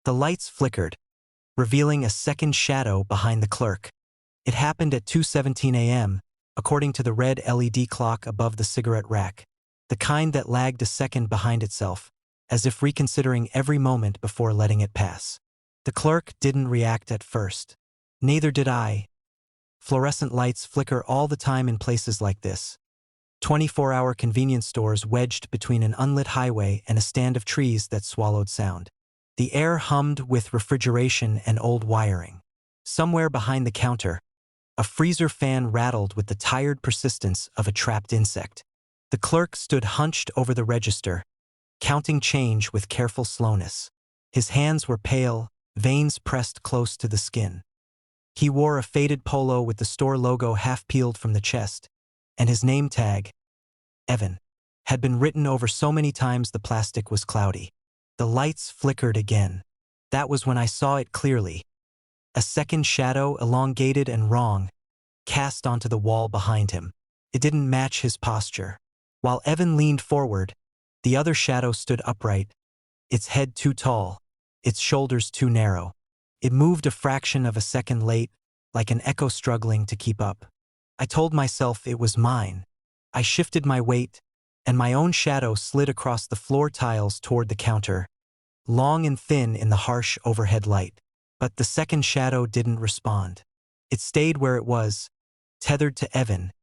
The lights flickered, revealing a second shadow behind the clerk. It happened at 2:17 a.m., according to the red LED clock above the cigarette rack, the kind that lagged a second behind itself, as if reconsidering every moment before letting it pass. The clerk didn't react at first. Neither did I. Fluorescent lights flicker all the time in places like this. 24-hour convenience stores wedged between an unlit highway and a stand of trees that swallowed sound. The air hummed with refrigeration and old wiring. Somewhere behind the counter, a freezer fan rattled with the tired persistence of a trapped insect. The clerk stood hunched over the register, counting change with careful slowness. His hands were pale, veins pressed close to the skin. He wore a faded polo with the store logo half peeled from the chest, and his name tag, Evan, had been written over so many times the plastic was cloudy. The lights flickered again. That was when I saw it clearly. A second shadow, elongated and wrong, cast onto the wall behind him. It didn't match his posture. While Evan leaned forward, the other shadow stood upright, its head too tall, its shoulders too narrow. It moved a fraction of a second late, like an echo struggling to keep up. I told myself it was mine. I shifted my weight, and my own shadow slid across the floor tiles toward the counter, long and thin in the harsh overhead light. But the second shadow didn't respond. It stayed where it was, tethered to Evan,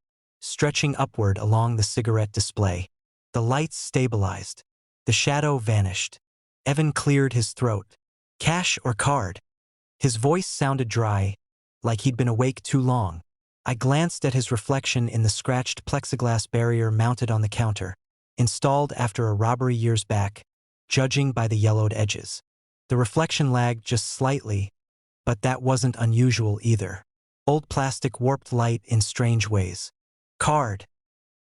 stretching upward along the cigarette display. The lights stabilized. The shadow vanished. Evan cleared his throat. Cash or card? His voice sounded dry, like he'd been awake too long. I glanced at his reflection in the scratched plexiglass barrier mounted on the counter, installed after a robbery years back, judging by the yellowed edges. The reflection lagged just slightly, but that wasn't unusual either. Old plastic warped light in strange ways. Card,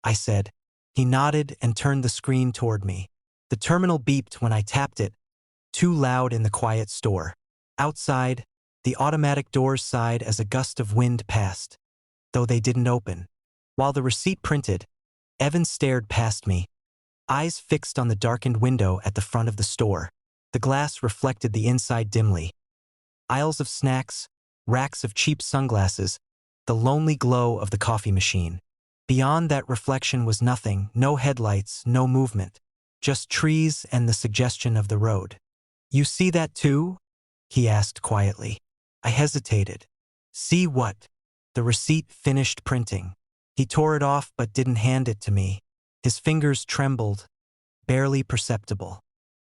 I said. He nodded and turned the screen toward me. The terminal beeped when I tapped it, too loud in the quiet store. Outside, the automatic doors sighed as a gust of wind passed, though they didn't open. While the receipt printed, Evan stared past me, eyes fixed on the darkened window at the front of the store. The glass reflected the inside dimly. Aisles of snacks, racks of cheap sunglasses, the lonely glow of the coffee machine. Beyond that reflection was nothing, no headlights, no movement, just trees and the suggestion of the road. You see that too? He asked quietly. I hesitated. See what? The receipt finished printing. He tore it off but didn't hand it to me. His fingers trembled, barely perceptible.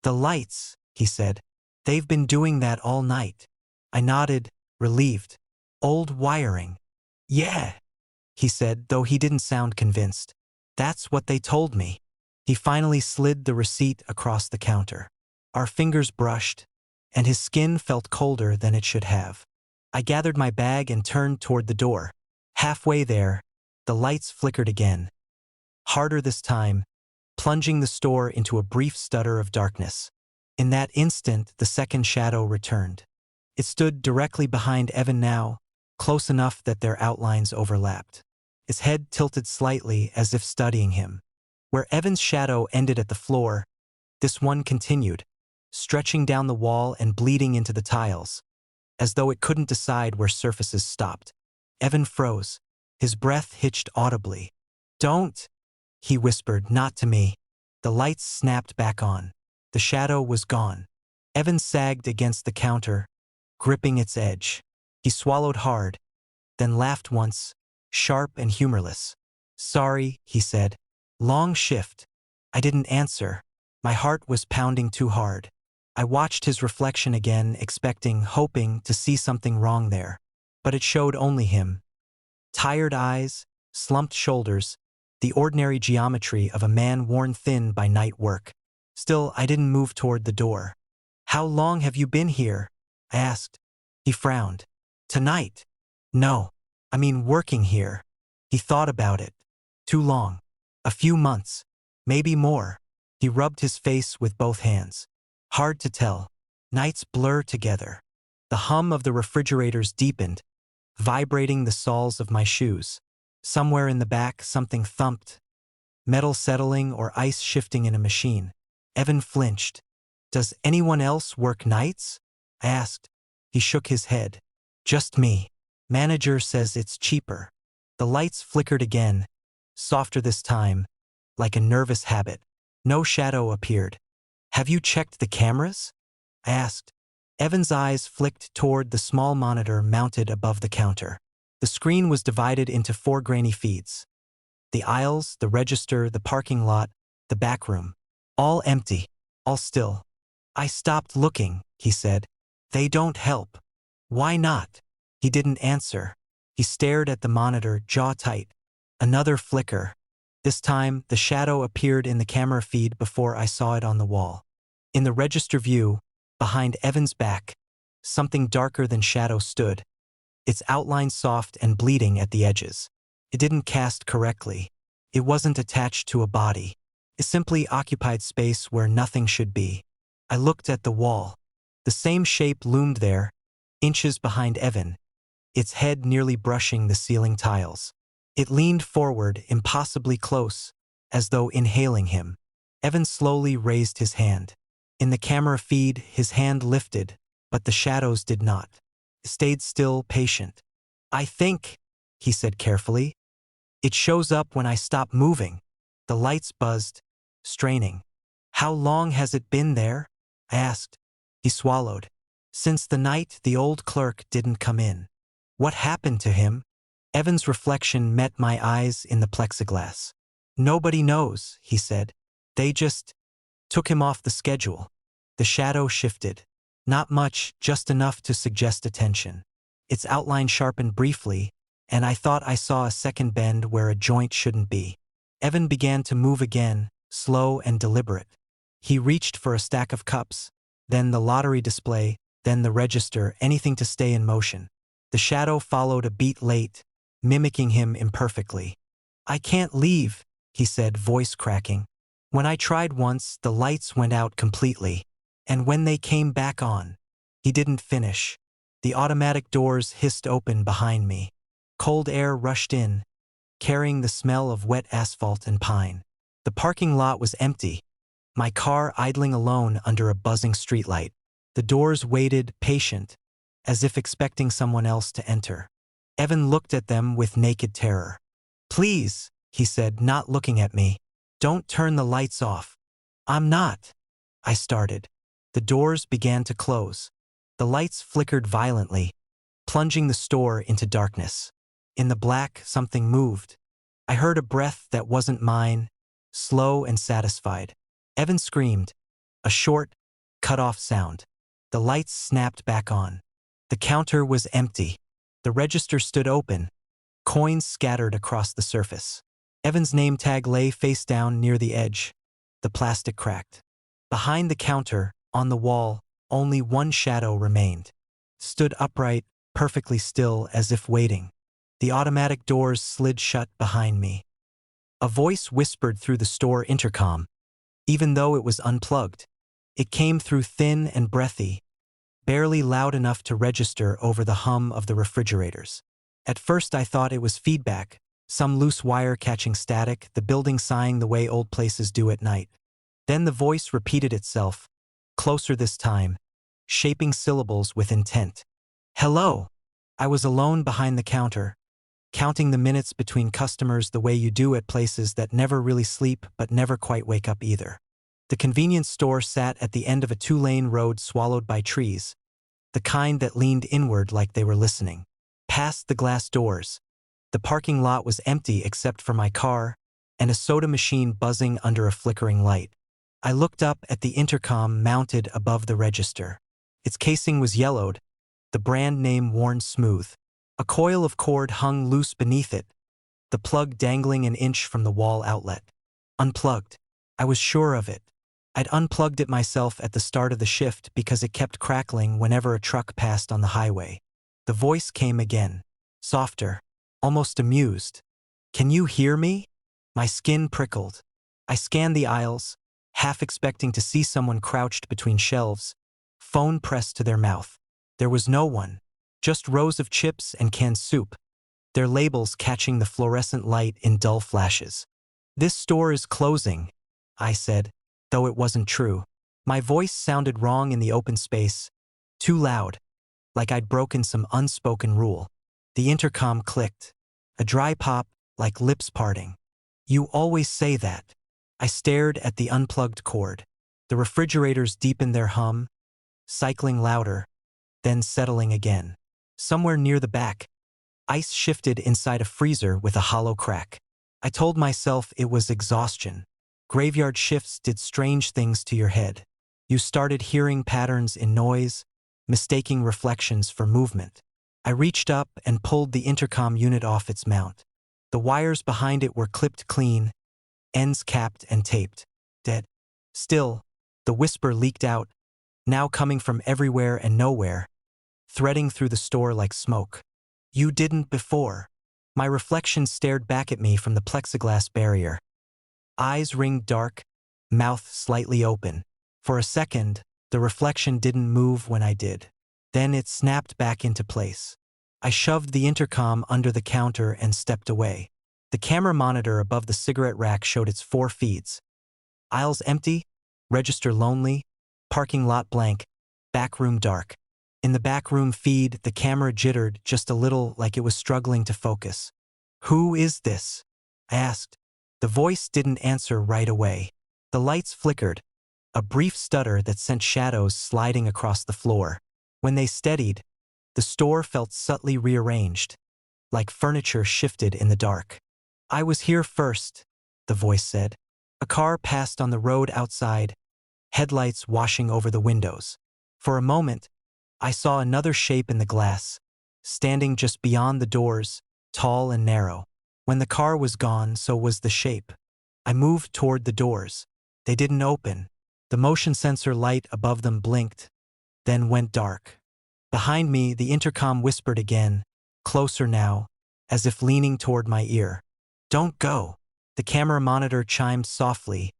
The lights, he said. They've been doing that all night. I nodded, relieved. Old wiring. Yeah, he said, though he didn't sound convinced. That's what they told me. He finally slid the receipt across the counter. Our fingers brushed, and his skin felt colder than it should have. I gathered my bag and turned toward the door. Halfway there, the lights flickered again. Harder this time, plunging the store into a brief stutter of darkness. In that instant, the second shadow returned. It stood directly behind Evan now, close enough that their outlines overlapped. Its head tilted slightly as if studying him. Where Evan's shadow ended at the floor, this one continued, stretching down the wall and bleeding into the tiles, as though it couldn't decide where surfaces stopped. Evan froze. His breath hitched audibly. Don't, he whispered, not to me. The lights snapped back on. The shadow was gone. Evan sagged against the counter, gripping its edge. He swallowed hard, then laughed once, sharp and humorless. Sorry, he said. Long shift. I didn't answer. My heart was pounding too hard. I watched his reflection again, expecting, hoping to see something wrong there. But it showed only him. Tired eyes, slumped shoulders, the ordinary geometry of a man worn thin by night work. Still, I didn't move toward the door. How long have you been here? I asked. He frowned. Tonight? No. I mean working here. He thought about it. Too long. A few months. Maybe more. He rubbed his face with both hands. Hard to tell. Nights blur together. The hum of the refrigerators deepened, vibrating the soles of my shoes. Somewhere in the back, something thumped. Metal settling or ice shifting in a machine. Evan flinched. Does anyone else work nights? I asked. He shook his head. Just me. Manager says it's cheaper. The lights flickered again, softer this time, like a nervous habit. No shadow appeared. Have you checked the cameras? I asked. Evan's eyes flicked toward the small monitor mounted above the counter. The screen was divided into 4 grainy feeds. The aisles, the register, the parking lot, the back room. All empty, all still. I stopped looking, he said. They don't help. Why not? He didn't answer. He stared at the monitor, jaw tight. Another flicker. This time, the shadow appeared in the camera feed before I saw it on the wall. In the register view, behind Evan's back, something darker than shadow stood, its outline soft and bleeding at the edges. It didn't cast correctly. It wasn't attached to a body. It simply occupied space where nothing should be. I looked at the wall. The same shape loomed there, inches behind Evan, its head nearly brushing the ceiling tiles. It leaned forward, impossibly close, as though inhaling him. Evan slowly raised his hand. In the camera feed, his hand lifted, but the shadows did not. It stayed still, patient. I think, he said carefully, it shows up when I stop moving. The lights buzzed, straining. How long has it been there? I asked. He swallowed. Since the night the old clerk didn't come in. What happened to him? Evan's reflection met my eyes in the plexiglass. Nobody knows, he said. They just took him off the schedule. The shadow shifted. Not much, just enough to suggest attention. Its outline sharpened briefly, and I thought I saw a second bend where a joint shouldn't be. Evan began to move again, slow and deliberate. He reached for a stack of cups, then the lottery display, then the register, anything to stay in motion. The shadow followed a beat late, mimicking him imperfectly. I can't leave, he said, voice cracking. When I tried once, the lights went out completely. And when they came back on, he didn't finish. The automatic doors hissed open behind me. Cold air rushed in, carrying the smell of wet asphalt and pine. The parking lot was empty, my car idling alone under a buzzing streetlight. The doors waited, patient, as if expecting someone else to enter. Evan looked at them with naked terror. Please, he said, not looking at me. Don't turn the lights off. I'm not. I started. The doors began to close. The lights flickered violently, plunging the store into darkness. In the black, something moved. I heard a breath that wasn't mine, slow and satisfied. Evan screamed, a short, cut-off sound. The lights snapped back on. The counter was empty. The register stood open, coins scattered across the surface. Evan's name tag lay face down near the edge. The plastic cracked. Behind the counter, on the wall, only one shadow remained. Stood upright, perfectly still, as if waiting. The automatic doors slid shut behind me. A voice whispered through the store intercom, even though it was unplugged. It came through thin and breathy, barely loud enough to register over the hum of the refrigerators. At first I thought it was feedback, some loose wire catching static, the building sighing the way old places do at night. Then the voice repeated itself, closer this time, shaping syllables with intent. Hello. I was alone behind the counter, counting the minutes between customers the way you do at places that never really sleep but never quite wake up either. The convenience store sat at the end of a 2-lane road swallowed by trees, the kind that leaned inward like they were listening. Past the glass doors, the parking lot was empty except for my car and a soda machine buzzing under a flickering light. I looked up at the intercom mounted above the register. Its casing was yellowed, the brand name worn smooth. A coil of cord hung loose beneath it, the plug dangling an inch from the wall outlet. Unplugged. I was sure of it. I'd unplugged it myself at the start of the shift because it kept crackling whenever a truck passed on the highway. The voice came again, softer, almost amused. Can you hear me? My skin prickled. I scanned the aisles, half expecting to see someone crouched between shelves, phone pressed to their mouth. There was no one, just rows of chips and canned soup, their labels catching the fluorescent light in dull flashes. This store is closing, I said, though it wasn't true. My voice sounded wrong in the open space, Too loud, like I'd broken some unspoken rule. The intercom clicked. A dry pop, like lips parting. You always say that. I stared at the unplugged cord. The refrigerators deepened their hum, cycling louder, then settling again. Somewhere near the back, ice shifted inside a freezer with a hollow crack. I told myself it was exhaustion. Graveyard shifts did strange things to your head. You started hearing patterns in noise, mistaking reflections for movement. I reached up and pulled the intercom unit off its mount. The wires behind it were clipped clean, ends capped and taped. Dead. Still, the whisper leaked out, now coming from everywhere and nowhere, threading through the store like smoke. You didn't before. My reflection stared back at me from the plexiglass barrier. Eyes ringed dark, mouth slightly open. For a second, the reflection didn't move when I did. Then it snapped back into place. I shoved the intercom under the counter and stepped away. The camera monitor above the cigarette rack showed its 4 feeds. Aisles empty, register lonely, parking lot blank, back room dark. In the back room feed, the camera jittered just a little, like it was struggling to focus. "Who is this?" I asked. The voice didn't answer right away. The lights flickered, a brief stutter that sent shadows sliding across the floor. When they steadied, the store felt subtly rearranged, like furniture shifted in the dark. "I was here first," the voice said. A car passed on the road outside, headlights washing over the windows. For a moment, I saw another shape in the glass, standing just beyond the doors, tall and narrow. When the car was gone, so was the shape. I moved toward the doors. They didn't open. The motion sensor light above them blinked, then went dark. Behind me, the intercom whispered again, closer now, as if leaning toward my ear. "Don't go." The camera monitor chimed softly,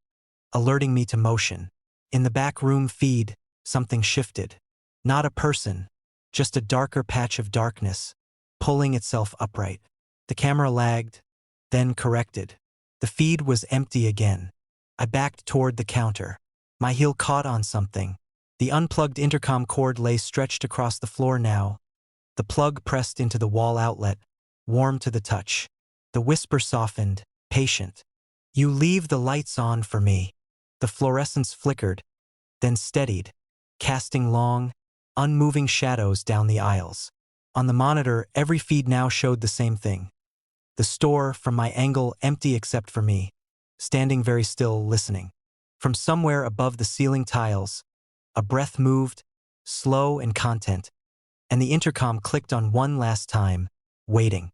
alerting me to motion. In the back room feed, something shifted. Not a person, just a darker patch of darkness, pulling itself upright. The camera lagged, then corrected. The feed was empty again. I backed toward the counter. My heel caught on something. The unplugged intercom cord lay stretched across the floor now, the plug pressed into the wall outlet, warm to the touch. The whisper softened, patient. "You leave the lights on for me." The fluorescence flickered, then steadied, casting long, unmoving shadows down the aisles. On the monitor, every feed now showed the same thing. The store, from my angle, empty except for me, standing very still, listening. From somewhere above the ceiling tiles, a breath moved, slow and content, and the intercom clicked on one last time, waiting.